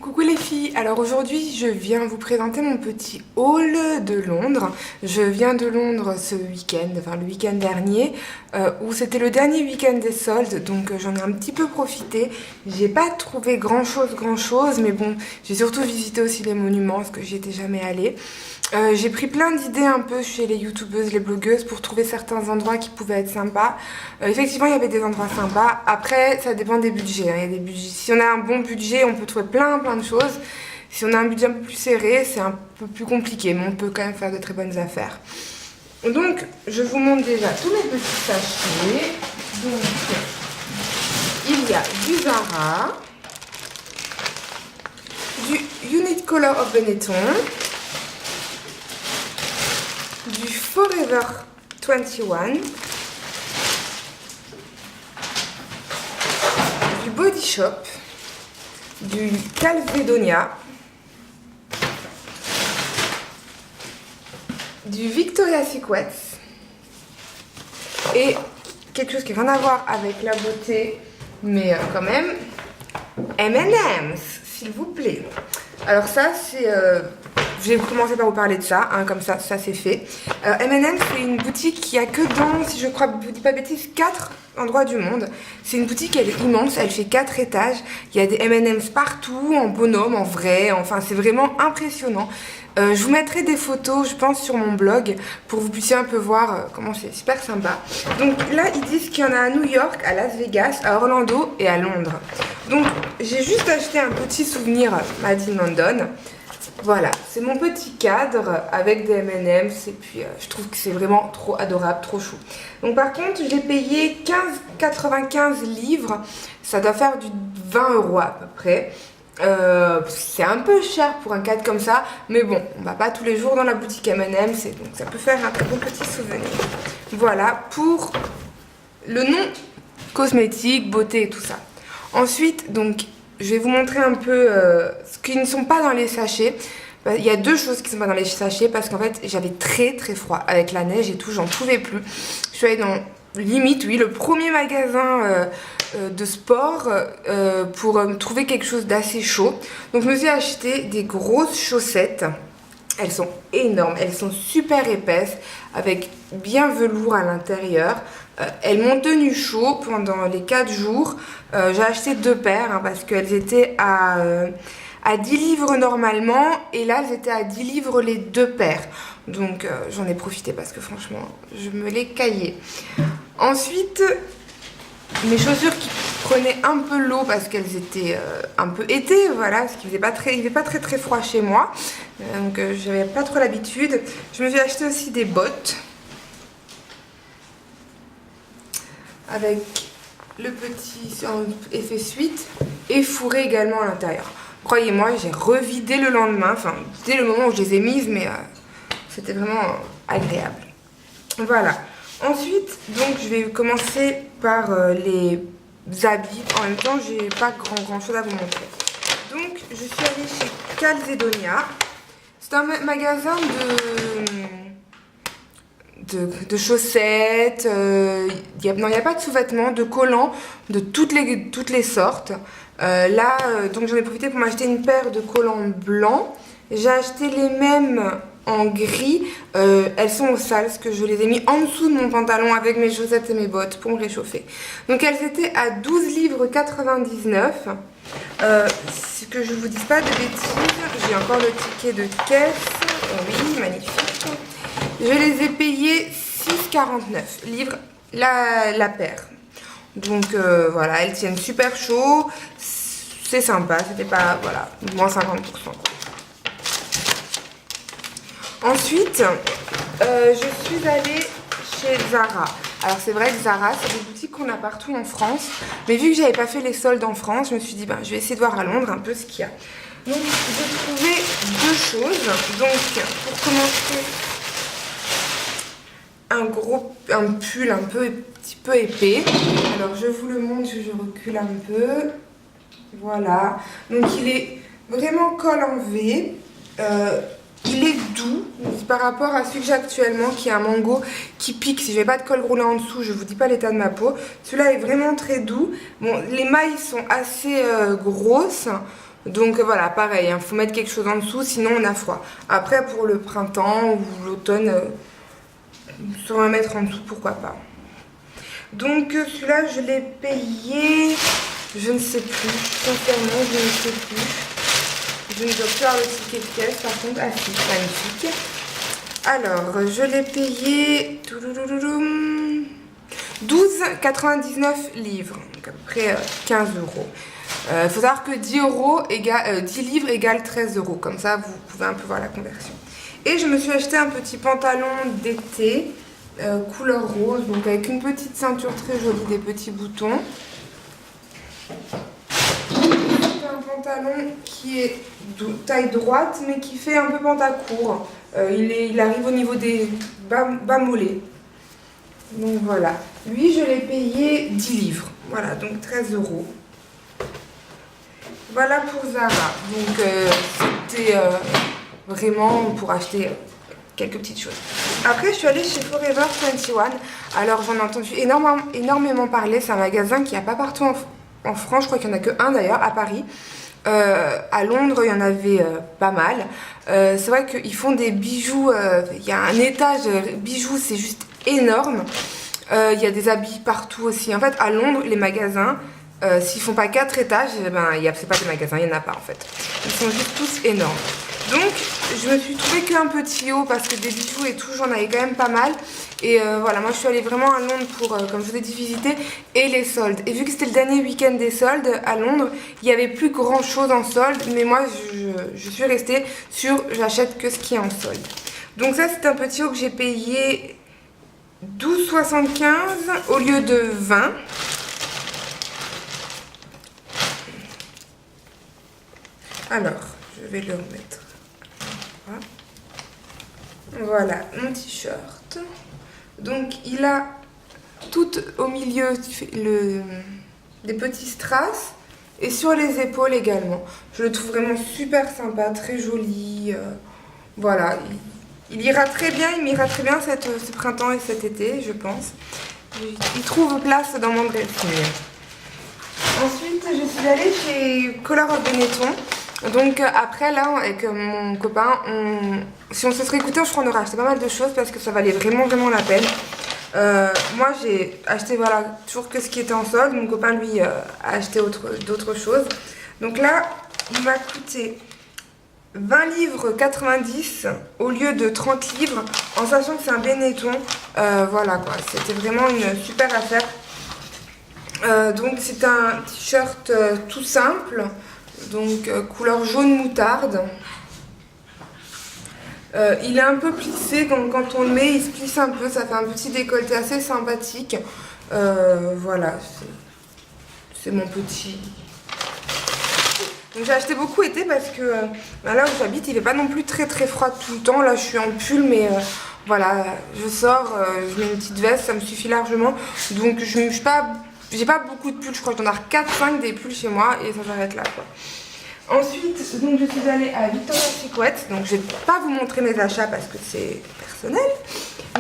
Coucou les filles, alors aujourd'hui je viens vous présenter mon petit haul de Londres. Je viens de Londres ce week-end, enfin le week-end dernier, où c'était le dernier week-end des soldes, donc j'en ai un petit peu profité. J'ai pas trouvé grand chose, mais bon, j'ai surtout visité aussi les monuments, parce que j'y étais jamais allée. J'ai pris plein d'idées un peu chez les youtubeuses, les blogueuses pour trouver certains endroits qui pouvaient être sympas. Effectivement, il y avait des endroits sympas. Après, ça dépend des budgets, hein. Il y a des budgets. Si on a un bon budget, on peut trouver plein de choses. Si on a un budget un peu plus serré, c'est un peu plus compliqué, mais on peut quand même faire de très bonnes affaires. Donc, je vous montre déjà tous mes petits sachets. Donc, il y a du Zara, du Unit Color of Benetton, du Forever 21, du Body Shop, du Calzedonia, du Victoria's Secret et quelque chose qui n'a rien à voir avec la beauté, mais quand même, M&M's, s'il vous plaît. Alors ça, c'est... je vais commencer par vous parler de ça, hein, comme ça c'est fait. M&M's, c'est une boutique qui a que dans, si je crois, je vous dis pas de bêtises, 4 endroits du monde. C'est une boutique, elle est immense, elle fait 4 étages. Il y a des M&M's partout, en bonhomme, en vrai, enfin c'est vraiment impressionnant. Je vous mettrai des photos, je pense, sur mon blog pour que vous puissiez un peu voir comment c'est super sympa. Donc là, ils disent qu'il y en a à New York, à Las Vegas, à Orlando et à Londres. Donc j'ai juste acheté un petit souvenir Made in London. Voilà, c'est mon petit cadre avec des M&M's et puis je trouve que c'est vraiment trop adorable, trop chou. Donc par contre, je l'ai payé 15,95 livres, ça doit faire du 20 € à peu près. C'est un peu cher pour un cadre comme ça, mais bon, on va pas tous les jours dans la boutique M&M's et donc ça peut faire un très bon petit souvenir. Voilà pour le nom cosmétique, beauté et tout ça. Ensuite, donc, je vais vous montrer un peu ce qui ne sont pas dans les sachets. Il y a deux choses qui ne sont pas dans les sachets parce qu'en fait, j'avais très froid avec la neige et tout, j'en pouvais plus. Je suis allée dans, limite, oui, le premier magasin de sport pour trouver quelque chose d'assez chaud. Donc, je me suis acheté des grosses chaussettes. Elles sont énormes, elles sont super épaisses, avec bien velours à l'intérieur. Elles m'ont tenu chaud pendant les 4 jours. J'ai acheté 2 paires hein, parce qu'elles étaient à 10 livres normalement. Et là, elles étaient à 10 livres les 2 paires. Donc j'en ai profité parce que franchement, je me les caillais. Ensuite, mes chaussures qui prenaient un peu l'eau parce qu'elles étaient un peu été, voilà, parce qu'il faisait pas très froid chez moi, donc j'avais pas trop l'habitude. Je me suis acheté aussi des bottes avec le petit effet suite et fourré également à l'intérieur. Croyez-moi, j'ai revidé le lendemain, enfin dès le moment où je les ai mises, mais c'était vraiment agréable. Voilà. Ensuite, donc, je vais commencer par les habits. En même temps, j'ai pas grand chose à vous montrer. Donc, je suis allée chez Calzedonia. C'est un magasin de chaussettes. Non, il n'y a pas de sous-vêtements, de collants, de toutes les sortes. Donc, j'en ai profité pour m'acheter une paire de collants blancs. J'ai acheté les mêmes en gris, elles sont au sale parce que je les ai mis en dessous de mon pantalon avec mes chaussettes et mes bottes pour me réchauffer. Donc elles étaient à 12 livres 99. Que je vous dise pas de bêtises, j'ai encore le ticket de caisse. Oui, magnifique. Je les ai payées 6,49 livres la paire. Donc voilà, elles tiennent super chaud. C'est sympa, c'était pas, voilà, moins 50%. Ensuite, je suis allée chez Zara. Alors c'est vrai que Zara, c'est des boutiques qu'on a partout en France. Mais vu que j'avais pas fait les soldes en France, je me suis dit, je vais essayer de voir à Londres un peu ce qu'il y a. Donc j'ai trouvé 2 choses. Donc pour commencer, un pull un petit peu épais. Alors je vous le montre, je recule un peu. Voilà. Donc il est vraiment col en V. Il est doux par rapport à celui que j'ai actuellement qui est un mango qui pique. Si je n'avais pas de col roulé en dessous, je ne vous dis pas l'état de ma peau. Celui-là est vraiment très doux. Bon, les mailles sont assez grosses. Donc voilà, pareil, faut mettre quelque chose en dessous, sinon on a froid. Après, pour le printemps ou l'automne, sur un mettre en dessous, pourquoi pas. Donc celui-là, je l'ai payé, je ne sais plus, sincèrement, je ne sais plus. Je ne dois plus avoir le ticket de caisse, par contre, ah si, magnifique. Alors, je l'ai payé 12,99 livres, donc à peu près 15 euros. Il faut savoir que 10 livres égale 13 euros, comme ça vous pouvez un peu voir la conversion. Et je me suis acheté un petit pantalon d'été, couleur rose, donc avec une petite ceinture très jolie, des petits boutons. C'est un pantalon qui est de taille droite, mais qui fait un peu pantacourt. Il arrive au niveau des bas mollets. Donc voilà. Lui, je l'ai payé 10 livres. Voilà, donc 13 euros. Voilà pour Zara. Donc c'était vraiment pour acheter quelques petites choses. Après, je suis allée chez Forever 21. Alors, j'en ai entendu énormément parler. C'est un magasin qui n'y a pas partout en France. Je crois qu'il n'y en a que un d'ailleurs, à Paris. À Londres, il y en avait pas mal. C'est vrai qu'ils font des bijoux. Il y a un étage bijoux, c'est juste énorme. Il y a des habits partout aussi. En fait, à Londres, les magasins, s'ils font pas 4 étages, ben, c'est pas des magasins, il n'y en a pas en fait. Ils sont juste tous énormes. Donc, je me suis trouvé qu'un petit haut parce que des bijoux et tout, j'en avais quand même pas mal. Et voilà, moi je suis allée vraiment à Londres pour, comme je vous ai dit, visiter et les soldes. Et vu que c'était le dernier week-end des soldes à Londres, il n'y avait plus grand chose en solde. Mais moi, je suis restée sur j'achète que ce qui est en solde. Donc ça, c'est un petit haut que j'ai payé 12,75 au lieu de 20. Alors, je vais le remettre. Voilà, mon t-shirt. Donc, il a tout au milieu des petits strass et sur les épaules également. Je le trouve vraiment super sympa, très joli. Voilà, il ira très bien, il m'ira très bien ce printemps et cet été, je pense. Il trouve place dans mon dressing. Ensuite, je suis allée chez Color of Benetton. Donc après là avec mon copain, si on se serait écouté, je crois qu'on aurait acheté pas mal de choses parce que ça valait vraiment la peine. Moi j'ai acheté voilà toujours que ce qui était en solde. Mon copain lui a acheté d'autres choses. Donc là il m'a coûté 20 livres 90 au lieu de 30 livres en sachant que c'est un Benetton. Voilà quoi, c'était vraiment une super affaire. Donc c'est un t-shirt tout simple. Donc couleur jaune moutarde. Il est un peu plissé, donc quand on le met, il se plisse un peu, ça fait un petit décolleté assez sympathique. Voilà, c'est mon petit. Donc j'ai acheté beaucoup été parce que là où j'habite, il n'est pas non plus très froid tout le temps. Là je suis en pull, mais voilà, je sors, je mets une petite veste, ça me suffit largement. Donc j'ai pas beaucoup de pulls, je crois que j'en ai 4-5 des pulls chez moi et ça s'arrête là quoi. Ensuite, donc, je suis allée à Victoria's Secret, donc je vais pas vous montrer mes achats parce que c'est personnel.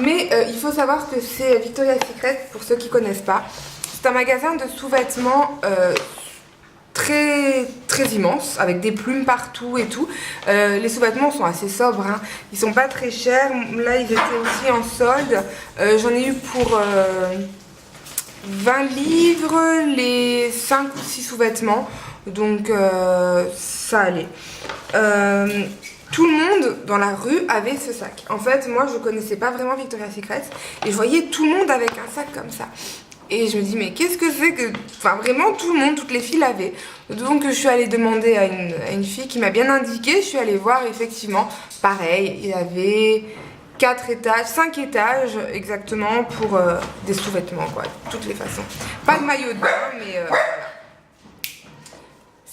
Mais il faut savoir que c'est Victoria's Secret, pour ceux qui connaissent pas. C'est un magasin de sous-vêtements très immense, avec des plumes partout et tout. Les sous-vêtements sont assez sobres, hein. Ils sont pas très chers. Là, ils étaient aussi en solde. J'en ai eu pour 20 livres les 5 ou 6 sous-vêtements. Donc ça allait. Tout le monde dans la rue avait ce sac. En fait, moi je connaissais pas vraiment Victoria's Secret et je voyais tout le monde avec un sac comme ça. Et je me dis mais qu'est-ce que c'est que... Enfin vraiment tout le monde, toutes les filles l'avaient. Donc je suis allée demander à une fille qui m'a bien indiqué. Je suis allée voir effectivement, pareil, il y avait 4 étages, 5 étages exactement pour des sous-vêtements quoi, de toutes les façons. Pas de maillot de bain mais voilà.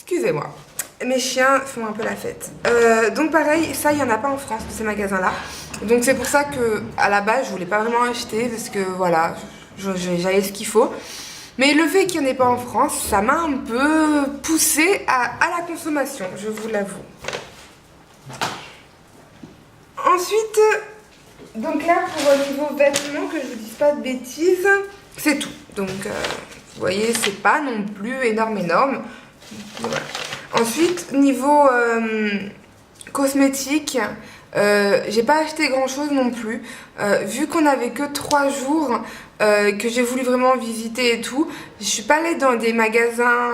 Excusez-moi, mes chiens font un peu la fête. Donc pareil, ça il n'y en a pas en France, ces magasins-là. Donc c'est pour ça que à la base je voulais pas vraiment acheter parce que voilà, j'avais ce qu'il faut. Mais le fait qu'il n'y en ait pas en France, ça m'a un peu poussée à la consommation, je vous l'avoue. Ensuite, donc là pour le niveau vêtements, que je vous dise pas de bêtises, c'est tout. Donc vous voyez, c'est pas non plus énorme. Voilà. Ensuite, niveau cosmétique, j'ai pas acheté grand chose non plus. Vu qu'on avait que 3 jours, que j'ai voulu vraiment visiter et tout, je suis pas allée dans des magasins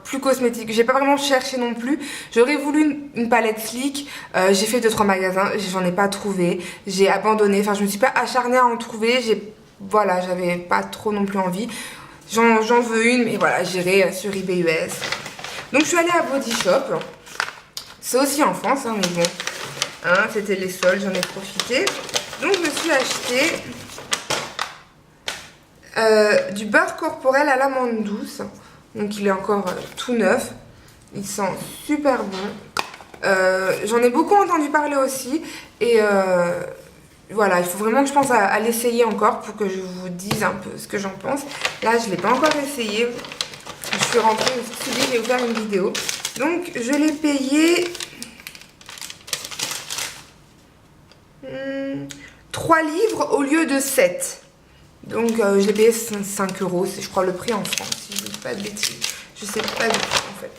plus cosmétiques. J'ai pas vraiment cherché non plus. J'aurais voulu une palette Sleek. J'ai fait 2-3 magasins, j'en ai pas trouvé. J'ai abandonné. Enfin, je me suis pas acharnée à en trouver. Voilà, j'avais pas trop non plus envie. J'en veux une, mais voilà, j'irai sur eBay US. Donc je suis allée à Body Shop. C'est aussi en France, hein, mais bon. Hein, c'était les soldes, j'en ai profité. Donc je me suis acheté du beurre corporel à l'amande douce. Donc il est encore tout neuf. Il sent super bon. J'en ai beaucoup entendu parler aussi. Et voilà, il faut vraiment que je pense à l'essayer encore pour que je vous dise un peu ce que j'en pense. Là, je ne l'ai pas encore essayé. Je suis rentrée, je me suis dit, je vais vous faire une vidéo. Donc, je l'ai payé 3 livres au lieu de 7. Donc, je l'ai payé 5 €. C'est, je crois, le prix en France, si je ne dis pas de bêtises. Je ne sais pas du tout, en fait.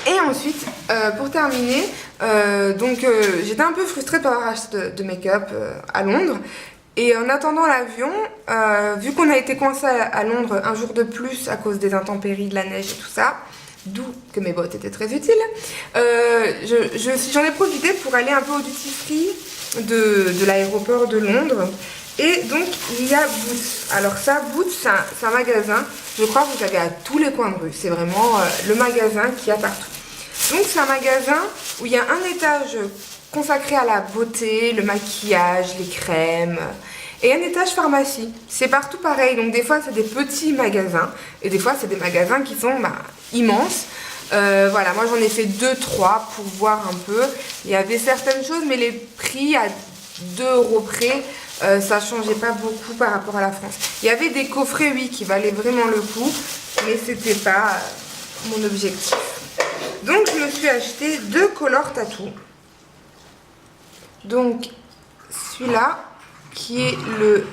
Et ensuite, pour terminer, j'étais un peu frustrée de ne pas avoir acheté de make-up à Londres. Et en attendant l'avion, vu qu'on a été coincé à Londres un jour de plus à cause des intempéries, de la neige et tout ça, d'où que mes bottes étaient très utiles, j'en ai profité pour aller un peu au duty free de l'aéroport de Londres. Et donc, il y a Boots. Alors ça, Boots, c'est un magasin, je crois que vous avez à tous les coins de rue. C'est vraiment le magasin qu'il y a partout. Donc, c'est un magasin où il y a un étage consacré à la beauté, le maquillage, les crèmes, et un étage pharmacie. C'est partout pareil. Donc, des fois, c'est des petits magasins, et des fois, c'est des magasins qui sont immenses. Voilà, moi, j'en ai fait 2-3 pour voir un peu. Il y avait certaines choses, mais les prix à 2 € près, ça changeait pas beaucoup par rapport à la France. Il y avait des coffrets, oui, qui valaient vraiment le coup, mais c'était pas mon objectif. Donc je me suis acheté 2 color tattoo. Donc celui-là qui est le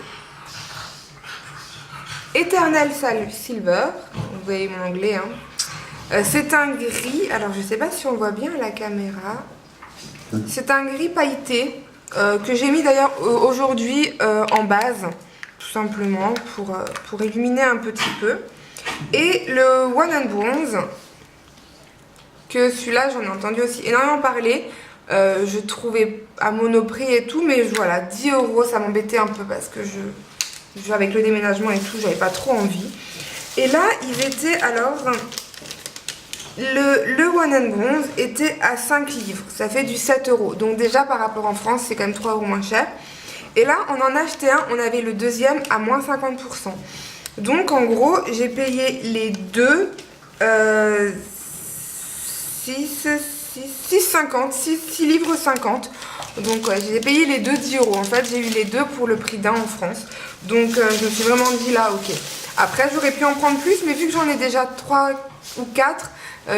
Eternal Silver. Vous voyez mon anglais, hein. C'est un gris, alors je sais pas si on voit bien à la caméra. C'est un gris pailleté. Que j'ai mis d'ailleurs aujourd'hui en base, tout simplement, pour illuminer un petit peu. Et le One and Bronze, que celui-là, j'en ai entendu aussi énormément parler. Je trouvais à Monoprix et tout, mais voilà, 10 €, ça m'embêtait un peu parce que avec le déménagement et tout, j'avais pas trop envie. Et là, ils étaient alors... Le One and Bronze était à 5 livres, ça fait du 7 €. Donc déjà par rapport en France, c'est quand même 3 € moins cher. Et là, on en a acheté un, on avait le deuxième à moins 50%. Donc en gros, j'ai payé les deux 6 livres 50. Donc ouais, j'ai payé les deux 10 €. En fait, j'ai eu les deux pour le prix d'un en France. Donc je me suis vraiment dit là, ok. Après, j'aurais pu en prendre plus, mais vu que j'en ai déjà 3 ou 4,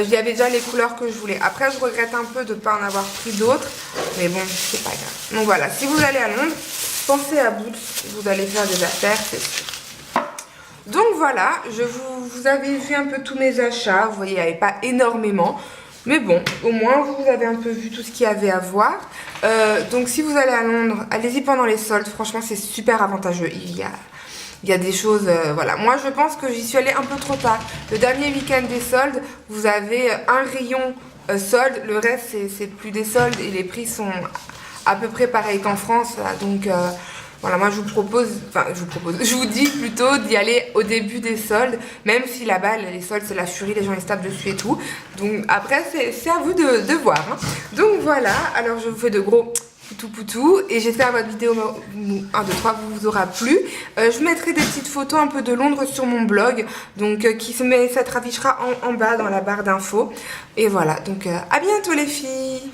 il y avait déjà les couleurs que je voulais. Après, je regrette un peu de ne pas en avoir pris d'autres. Mais bon, c'est pas grave. Donc voilà, si vous allez à Londres, pensez à Boots. Vous allez faire des affaires, c'est sûr. Donc voilà, vous avez vu un peu tous mes achats. Vous voyez, il n'y avait pas énormément. Mais bon, au moins, vous avez un peu vu tout ce qu'il y avait à voir. Donc si vous allez à Londres, allez-y pendant les soldes. Franchement, c'est super avantageux. Il y a des choses, voilà. Moi, je pense que j'y suis allée un peu trop tard. Le dernier week-end des soldes, vous avez un rayon solde. Le reste, c'est plus des soldes et les prix sont à peu près pareils qu'en France. Là. Donc, voilà, moi, je vous dis plutôt d'y aller au début des soldes. Même si là-bas, les soldes, c'est la furie, les gens ils se tapent dessus et tout. Donc, après, c'est à vous de voir. Hein. Donc, voilà. Alors, je vous fais de gros... poutou et j'espère que votre vidéo 1, 2, 3 vous aura plu. Je mettrai des petites photos un peu de Londres sur mon blog, donc ça te affichera en bas dans la barre d'infos. Et voilà, donc à bientôt les filles.